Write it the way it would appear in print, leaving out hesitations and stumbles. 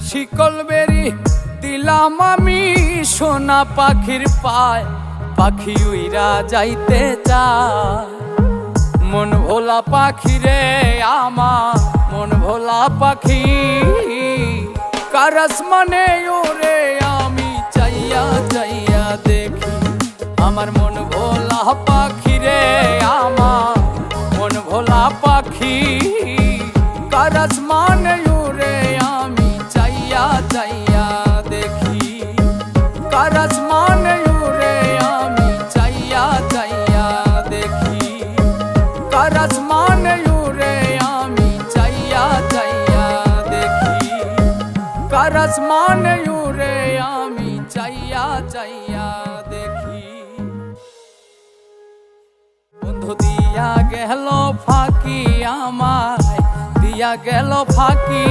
শিকল বেরি দিলাম আমি সোনা পাখির পায়, পাখি উইরা যাইতে চায়। মন ভোলা পাখি রে আমার, মন ভোলা পাখি, কার আসমানে ওরে আমি চাইয়া চাইয়া দেখি। আমার মন ভোলা পাখি রে আমার, মন ভোলা পাখি, কার আসমানে ওরে আমি চাইয়া চাইয়া দেখি। কার আসমানে ওরে আমি চাইয়া চাইয়া দেখি। কার আসমানে ওরে আমি চাইয়া চাইয়া দেখি। কার আসমানে ওরে আমি চাইয়া চাইয়া দেখি। বন্ধু দিয়া গেল ফাঁকি আমায়, দিয়া গেল ফাঁকি।